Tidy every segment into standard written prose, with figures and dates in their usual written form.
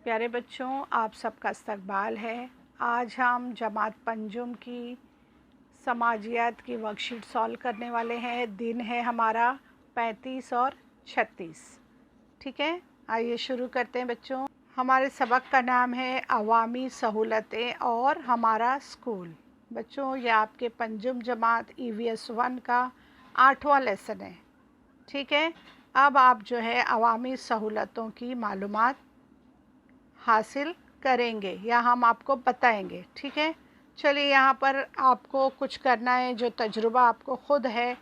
प्यारे बच्चों, आप सबका इस्तकबाल है। आज हम जमात पंजुम की समाजियात की वर्कशीट सॉल्व करने वाले हैं। दिन है हमारा 35 और 36। ठीक है, आइए शुरू करते हैं बच्चों। हमारे सबक का नाम है अवामी सहूलतें और हमारा स्कूल। बच्चों, ये आपके पंजुम जमात EVS 1 का 8वां लेसन है। ठीक है, अब आप जो है अवामी सहूलतों की मालूमात हासिल करेंगे या हम आपको बताएंगे। ठीक है, चलिए यहाँ पर आपको कुछ करना है, जो तजुर्बा आपको ख़ुद है,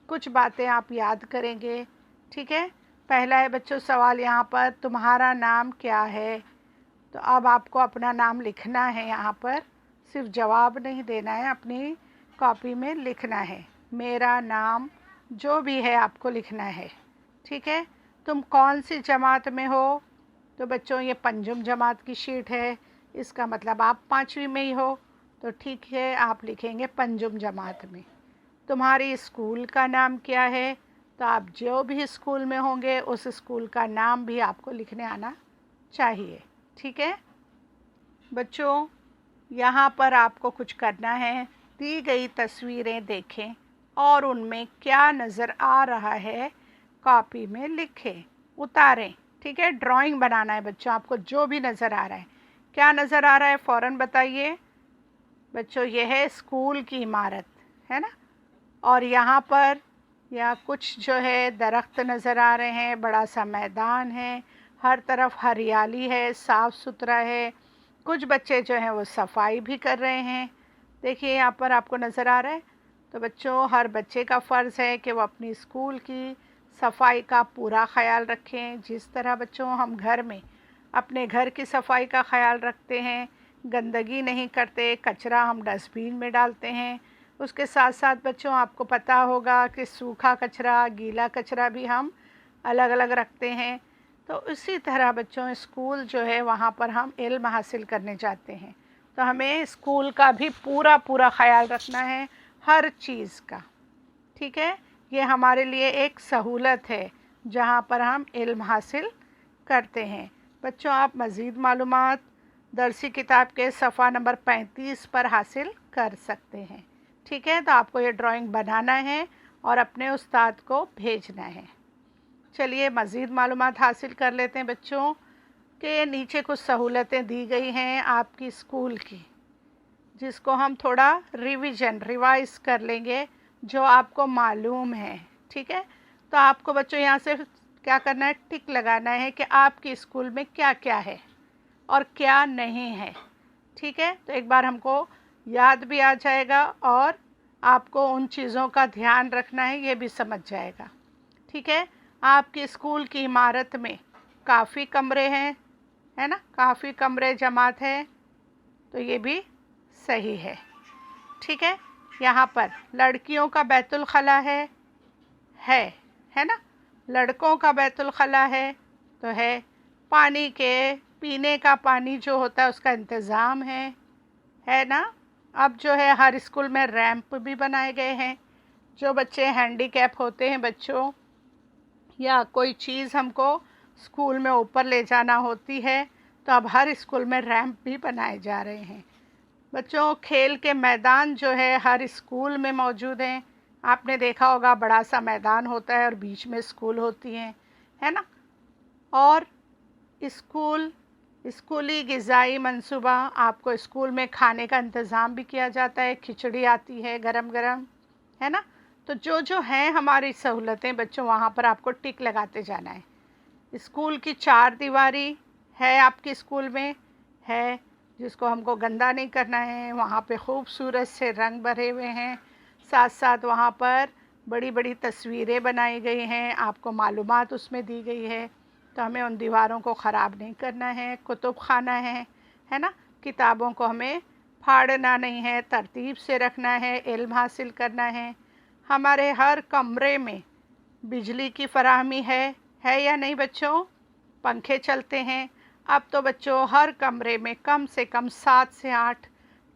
कुछ बातें आप याद करेंगे। ठीक है, पहला है बच्चों सवाल यहाँ पर, तुम्हारा नाम क्या है। तो अब आपको अपना नाम लिखना है, यहाँ पर सिर्फ जवाब नहीं देना है, अपनी कॉपी में लिखना है। मेरा नाम जो भी है आपको लिखना है। ठीक है, तुम कौन सी जमात में हो। तो बच्चों ये पंजुम जमात की शीट है, इसका मतलब आप 5वीं में ही हो, तो ठीक है आप लिखेंगे पंजुम जमात में। तुम्हारी स्कूल का नाम क्या है। तो आप जो भी स्कूल में होंगे उस स्कूल का नाम भी आपको लिखने आना चाहिए। ठीक है बच्चों, यहाँ पर आपको कुछ करना है। दी गई तस्वीरें देखें और उनमें क्या नज़र आ रहा है कॉपी में लिखें, उतारें। ठीक है, ड्राइंग बनाना है बच्चों, आपको जो भी नज़र आ रहा है। क्या नज़र आ रहा है फ़ौरन बताइए। बच्चों ये है स्कूल की इमारत, है ना। और यहाँ पर या कुछ जो है दरख्त नज़र आ रहे हैं, बड़ा सा मैदान है, हर तरफ हरियाली है, साफ़ सुथरा है। कुछ बच्चे जो हैं वो सफाई भी कर रहे हैं। देखिए यहाँ पर आपको नज़र आ रहा है। तो बच्चों हर बच्चे का फ़र्ज़ है कि वो अपनी स्कूल की सफाई का पूरा ख़याल रखें। जिस तरह बच्चों हम घर में अपने घर की सफाई का ख़याल रखते हैं, गंदगी नहीं करते, कचरा हम डस्टबिन में डालते हैं, उसके साथ साथ बच्चों आपको पता होगा कि सूखा कचरा गीला कचरा भी हम अलग अलग रखते हैं। तो इसी तरह बच्चों स्कूल जो है वहाँ पर हम इल्म हासिल करने जाते हैं, तो हमें स्कूल का भी पूरा ख़याल रखना है, हर चीज़ का। ठीक है, ये हमारे लिए एक सहूलत है जहाँ पर हम इल्म हासिल करते हैं। बच्चों आप मज़ीद मालूमात दरसी किताब के सफ़ा नंबर 35 पर हासिल कर सकते हैं। ठीक है, तो आपको ये ड्राइंग बनाना है और अपने उस्ताद को भेजना है। चलिए मज़ीद मालूमात हासिल कर लेते हैं बच्चों के नीचे कुछ सहूलतें दी गई हैं आपकी स्कूल की, जिसको हम थोड़ा रिवाइज़ कर लेंगे जो आपको मालूम है। ठीक है, तो आपको बच्चों यहाँ से क्या करना है, टिक लगाना है कि आपकी स्कूल में क्या क्या है और क्या नहीं है। ठीक है, तो एक बार हमको याद भी आ जाएगा और आपको उन चीज़ों का ध्यान रखना है, ये भी समझ जाएगा। ठीक है, आपकी स्कूल की इमारत में काफ़ी कमरे हैं, है ना, काफ़ी कमरे जमात है, तो ये भी सही है। ठीक है, यहाँ पर लड़कियों का बैतुल खला है ना, लड़कों का बैतुल खला है तो है। पानी के पीने का पानी जो होता है उसका इंतज़ाम है ना। अब जो है हर स्कूल में रैंप भी बनाए गए हैं। जो बच्चे हैंडीकैप होते हैं बच्चों, या कोई चीज़ हमको स्कूल में ऊपर ले जाना होती है, तो अब हर स्कूल में रैंप भी बनाए जा रहे हैं। बच्चों खेल के मैदान जो है हर स्कूल में मौजूद हैं। आपने देखा होगा बड़ा सा मैदान होता है और बीच में स्कूल होती हैं, है ना। और स्कूली ग़िज़ाई मंसूबा, आपको स्कूल में खाने का इंतज़ाम भी किया जाता है, खिचड़ी आती है गरम गरम, है ना। तो जो हैं हमारी सहूलतें बच्चों, वहाँ पर आपको टिक लगाते जाना है। स्कूल की 4 दीवारी है आपके स्कूल में है, जिसको हमको गंदा नहीं करना है। वहाँ पे खूबसूरत से रंग भरे हुए हैं, साथ साथ वहाँ पर बड़ी बड़ी तस्वीरें बनाई गई हैं, आपको मालूमात उसमें दी गई है, तो हमें उन दीवारों को ख़राब नहीं करना है। कुतुब खाना है ना, किताबों को हमें फाड़ना नहीं है, तरतीब से रखना है, इल्म हासिल करना है। हमारे हर कमरे में बिजली की फराहमी है या नहीं बच्चों, पंखे चलते हैं। अब तो बच्चों हर कमरे में कम से कम 7 से 8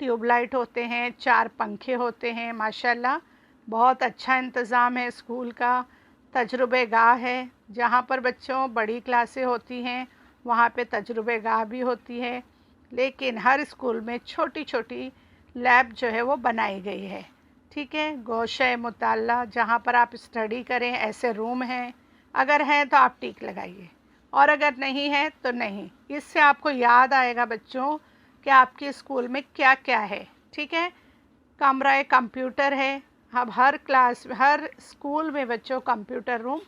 ट्यूबलाइट होते हैं, 4 पंखे होते हैं। माशाल्लाह बहुत अच्छा इंतज़ाम है स्कूल का। तजुर्बेगाह है जहाँ पर बच्चों बड़ी क्लासें होती हैं वहाँ पे तजुर्बे गाह भी होती है, लेकिन हर स्कूल में छोटी छोटी लैब जो है वो बनाई गई है। ठीक है, गोशे मुताल्ला जहाँ पर आप स्टडी करें, ऐसे रूम हैं। अगर हैं तो आप टिक लगाइए, और अगर नहीं है तो नहीं। इससे आपको याद आएगा बच्चों कि आपके स्कूल में क्या क्या है। ठीक है, कमरा कंप्यूटर है। अब हर क्लास हर स्कूल में बच्चों कंप्यूटर रूम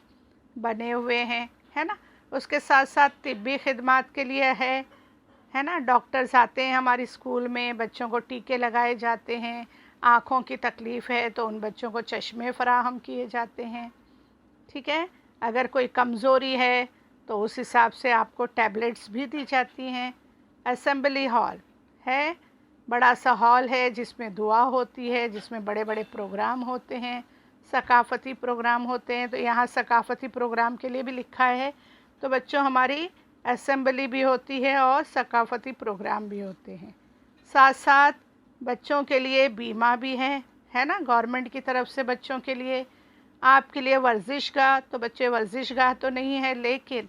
बने हुए हैं, है ना। उसके साथ साथ तिब्बी खिदमात के लिए है ना। डॉक्टर्स आते हैं हमारे स्कूल में, बच्चों को टीके लगाए जाते हैं। आँखों की तकलीफ़ है तो उन बच्चों को चश्मे फराहम किए जाते हैं। ठीक है, अगर कोई कमज़ोरी है तो उस हिसाब से आपको टैबलेट्स भी दी जाती हैं। असेंबली हॉल है, बड़ा सा हॉल है जिसमें दुआ होती है, जिसमें बड़े बड़े प्रोग्राम होते हैं, सकाफ़ती प्रोग्राम होते हैं। तो यहाँ सकाफ़ती प्रोग्राम के लिए भी लिखा है। तो बच्चों हमारी असेंबली भी होती है और सकाफ़ती प्रोग्राम भी होते हैं। साथ साथ बच्चों के लिए बीमा भी है ना, गवर्नमेंट की तरफ से बच्चों के लिए। आपके लिए वर्जिश गाह, तो बच्चे वर्जिश गाह तो नहीं है, लेकिन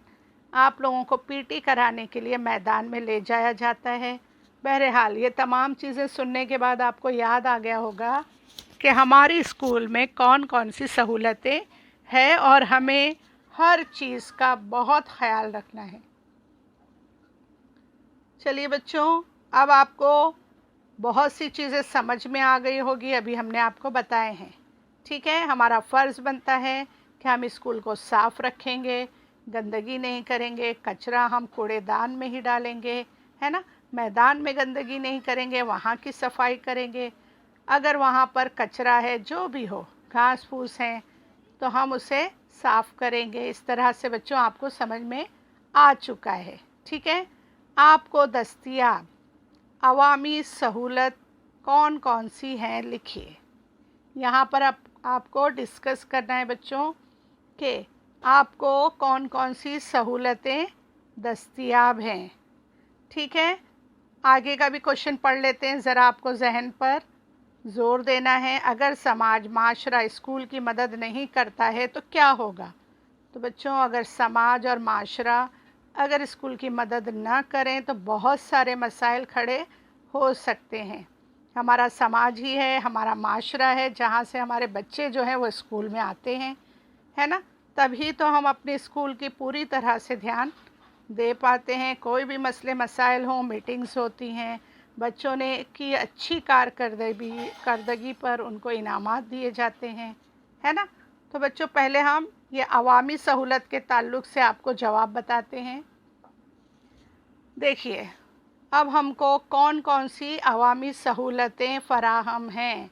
आप लोगों को पीटी कराने के लिए मैदान में ले जाया जाता है। बहरहाल ये तमाम चीज़ें सुनने के बाद आपको याद आ गया होगा कि हमारी स्कूल में कौन कौन सी सहूलतें हैं और हमें हर चीज़ का बहुत ख्याल रखना है। चलिए बच्चों, अब आपको बहुत सी चीज़ें समझ में आ गई होगी, अभी हमने आपको बताए हैं। ठीक है, हमारा फ़र्ज़ बनता है कि हम स्कूल को साफ़ रखेंगे, गंदगी नहीं करेंगे, कचरा हम कूड़ेदान में ही डालेंगे, है ना। मैदान में गंदगी नहीं करेंगे, वहाँ की सफाई करेंगे। अगर वहाँ पर कचरा है, जो भी हो, घास फूस हैं, तो हम उसे साफ़ करेंगे। इस तरह से बच्चों आपको समझ में आ चुका है। ठीक है, आपको दस्तयाब अवामी सहूलत कौन कौन सी हैं लिखिए। यहाँ पर आपको डिस्कस करना है बच्चों कि आपको कौन कौन सी सहूलतें दस्तयाब हैं। ठीक है, आगे का भी क्वेश्चन पढ़ लेते हैं, ज़रा आपको जहन पर ज़ोर देना है। अगर समाज माशरा स्कूल की मदद नहीं करता है तो क्या होगा। तो बच्चों, अगर समाज और माशरा अगर स्कूल की मदद ना करें तो बहुत सारे मसाइल खड़े हो सकते हैं। हमारा समाज ही है, हमारा माशरा है, जहाँ से हमारे बच्चे जो हैं वो स्कूल में आते हैं, है ना। तभी तो हम अपने स्कूल की पूरी तरह से ध्यान दे पाते हैं। कोई भी मसले मसाइल हों, मीटिंग्स होती हैं, बच्चों ने की अच्छी कारकर्दगी पर उनको इनामात दिए जाते हैं, है ना। तो बच्चों, पहले हम ये अवामी सहूलत के ताल्लुक़ से आपको जवाब बताते हैं। देखिए, अब हमको कौन कौन सी अवामी सहूलतें फ़राहम हैं।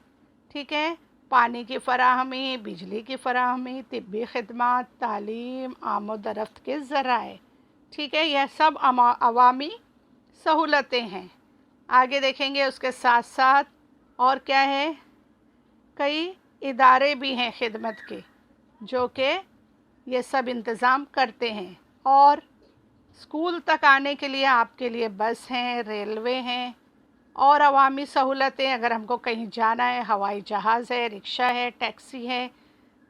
ठीक है, पानी की फ़राहमी, बिजली की फ़राहमी, तिब्बी खिदमत, तालीम, आमद-ओ-रफ़्त के ज़राए। ठीक है, यह सब अवामी सहूलतें हैं। आगे देखेंगे उसके साथ साथ और क्या है, कई इदारे भी हैं खिदमत के जो कि ये सब इंतज़ाम करते हैं। और स्कूल तक आने के लिए आपके लिए बस हैं, रेलवे हैं। और अवामी सहूलतें, अगर हमको कहीं जाना है, हवाई जहाज़ है, रिक्शा है, टैक्सी है।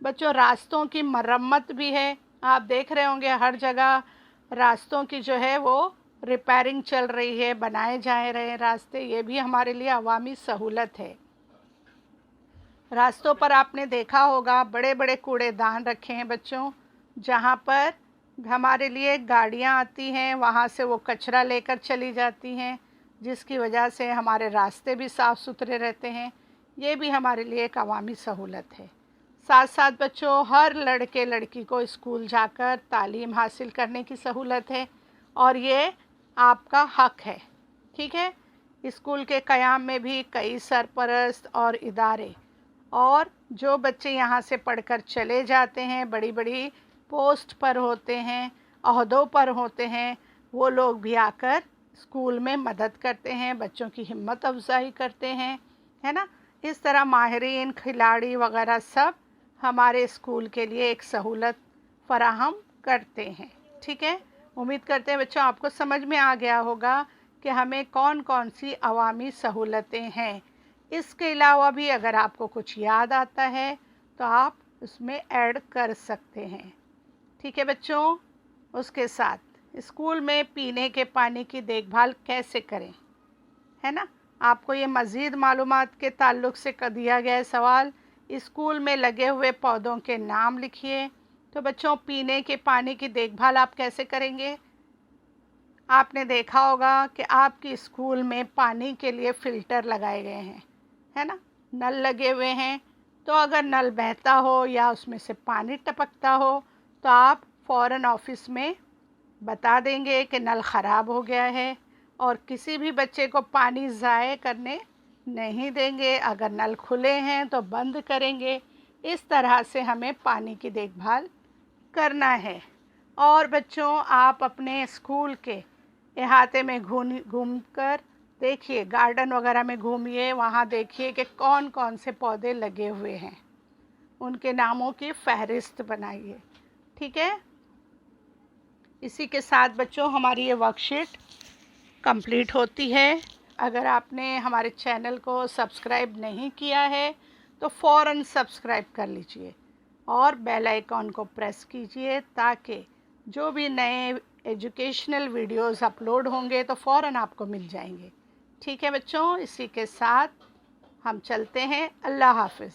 बच्चों, रास्तों की मरम्मत भी है। आप देख रहे होंगे हर जगह रास्तों की जो है वो रिपेयरिंग चल रही है, बनाए जा रहे हैं रास्ते। ये भी हमारे लिए अवामी सहूलत है। रास्तों पर आपने देखा होगा बड़े बड़े कूड़ेदान रखे हैं बच्चों, जहाँ पर हमारे लिए गाड़ियाँ आती हैं, वहाँ से वो कचरा लेकर चली जाती हैं, जिसकी वजह से हमारे रास्ते भी साफ़ सुथरे रहते हैं। ये भी हमारे लिए एक अवामी सहूलत है। साथ साथ बच्चों, हर लड़के लड़की को स्कूल जाकर तालीम हासिल करने की सहूलत है और ये आपका हक है। ठीक है, स्कूल के क़याम में भी कई सरपरस्त और इदारे और जो बच्चे यहाँ से पढ़कर चले जाते हैं, बड़ी बड़ी पोस्ट पर होते हैं, ओहदों पर होते हैं, वो लोग भी आकर स्कूल में मदद करते हैं, बच्चों की हिम्मत अफजाई करते हैं, है ना। इस तरह माहिरीन, खिलाड़ी वगैरह सब हमारे स्कूल के लिए एक सहूलत फ़राहम करते हैं। ठीक है, उम्मीद करते हैं बच्चों आपको समझ में आ गया होगा कि हमें कौन कौन सी अवामी सहूलतें हैं। इसके अलावा भी अगर आपको कुछ याद आता है तो आप उसमें ऐड कर सकते हैं। ठीक है बच्चों, उसके साथ اسکول میں پینے کے پانی کی دیکھ بھال کیسے کریں، ہے نا؟ آپ کو یہ مزید معلومات کے تعلق سے دیا گیا ہے سوال۔ اسکول میں لگے ہوئے پودوں کے نام لکھیے۔ تو بچوں، پینے کے پانی کی دیکھ بھال آپ کیسے کریں گے؟ آپ نے دیکھا ہوگا کہ آپ کی اسکول میں پانی کے لیے فلٹر لگائے گئے ہیں، ہے نا؟ نل لگے ہوئے ہیں۔ تو اگر نل بہتا ہو یا اس میں سے پانی ٹپکتا ہو تو آپ فوراً آفس میں بتا دیں گے کہ نل خراب ہو گیا ہے، اور کسی بھی بچے کو پانی ضائع کرنے نہیں دیں گے۔ اگر نل کھلے ہیں تو بند کریں گے۔ اس طرح سے ہمیں پانی کی دیکھ بھال کرنا ہے۔ اور بچوں، آپ اپنے اسکول کے احاطے میں گھوم کر دیکھیے، گارڈن وغیرہ میں گھومیے، وہاں دیکھیے کہ کون کون سے پودے لگے ہوئے ہیں، ان کے ناموں کی فہرست بنائیے، ٹھیک ہے؟ اسی کے ساتھ بچوں ہماری یہ ورک شیٹ کمپلیٹ ہوتی ہے۔ اگر آپ نے ہمارے چینل کو سبسکرائب نہیں کیا ہے تو فوراً سبسکرائب کر لیجئے اور بیل آئیکن کو پریس کیجئے، تاکہ جو بھی نئے ایجوکیشنل ویڈیوز اپلوڈ ہوں گے تو فوراً آپ کو مل جائیں گے، ٹھیک ہے بچوں؟ اسی کے ساتھ ہم چلتے ہیں۔ اللہ حافظ۔